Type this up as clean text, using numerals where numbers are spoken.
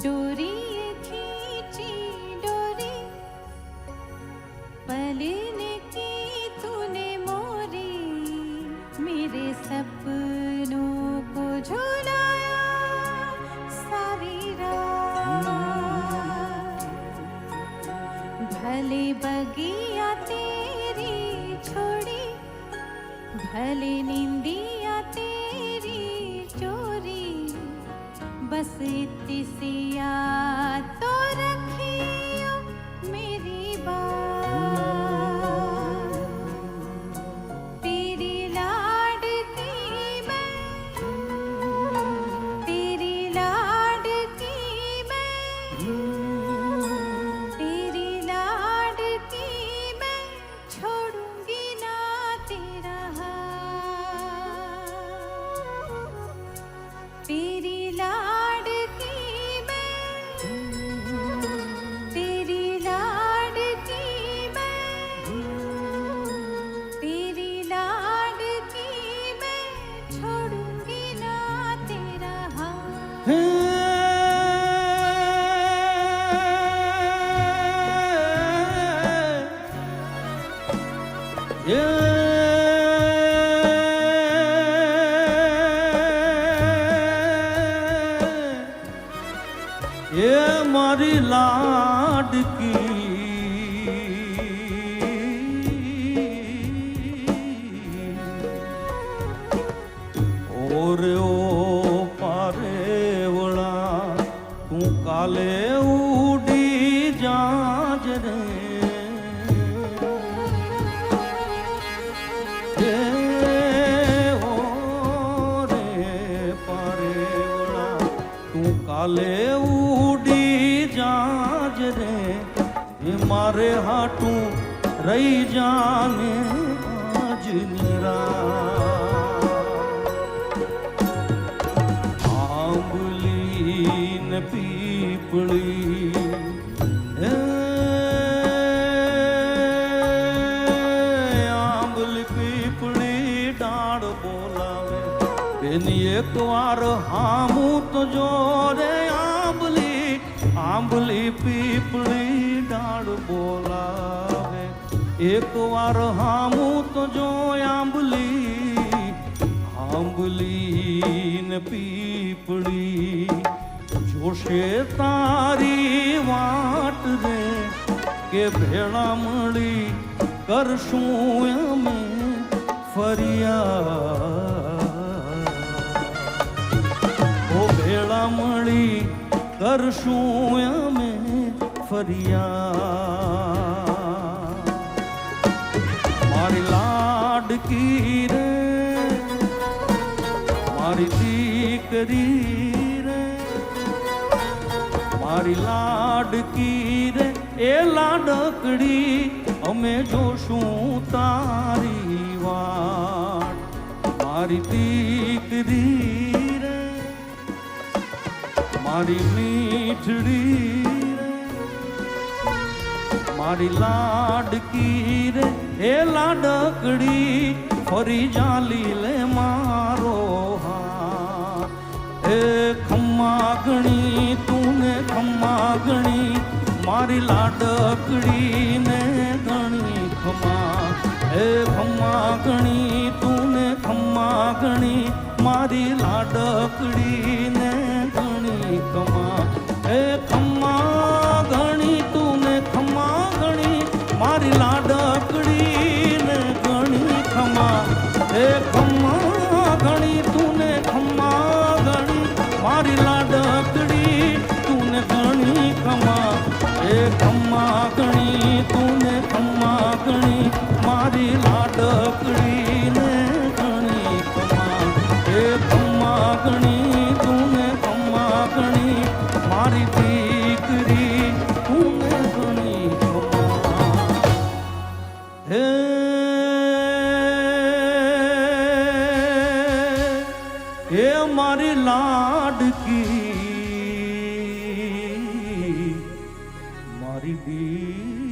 डोरी खींची डोरी पलने की तूने मोरी मेरे सपनों को झुलाया सारी रात। भले बगिया तेरी छोड़ी भले निंदिया तेरी चोरी बस इतनी सी याद तो रखियो मेरी बात। तेरी लाडकी मैं तेरी लाडकी मैं तेरी लाडकी मैं छोड़ूंगी ना तेरा हाथ। तेरी लाडकी मैं तेरी लाडकी मैं तेरी लाडकी मैं छोड़ूंगी ना तेरा हाथ। ये मारी लाडकी और ओ पारे वड़ा तू काले उड़ी जाज रे। ओ रे पारे वड़ा तू काले उड़ी जाज रे। ये मारे हाटू रही जाने आज निरा। आंबली न पीपली आंबली पीपली डाड़ बोलावे बेनी एक वार हामू तो जोरे आंबली आंबली पीपली डाड़ बोलावे एक वार हामू तो जो आंबली आंबली न पीपली जोशे तारी वाट रे के भेड़ा मળી करशूं અમે ફરિયાદ। ઓ ભેળા મળી કરશું અમે ફરિયાદ। મારી લાડકી રે મારી દીકરી રે મારી લાડકી રે એ લાડકડી અમે જોશું તારી વાટ। મારી દીકરી રે મારી મીઠડી રે મારી લાડકી રે એ લાડકડી ફરી જાલી લે મારો હાથ। એ ખમ્મા ગણી તુને ખમ્મા ગણી મારી લાડકડી ને ગણી ખમ્મા। એ ખમ્મા ગણી તુને ખમ્મા ગણી મારી લાડકડી ને ગણી ખમ્મા। એ ખમ્મા ગણી તુને ખમ્મા ગણી મારી લાડકડી ને ગણી ખમ્મા। એ ખમ્મા ગણી તુને ખમ્મા ગણી મારી લાડકડી તુને ગણી ખમ્મા। એ ખમ્મા ગણી તુને ખમ્મા ગણી મારી લાડકડી ને ગણી ખમ્મા। એ ખમ્મા ગણી તુને ખમ્મા ગણી મારી દીકરી તુને ગણી ખમ્મા। હે એ મારી લાડકી મારી દી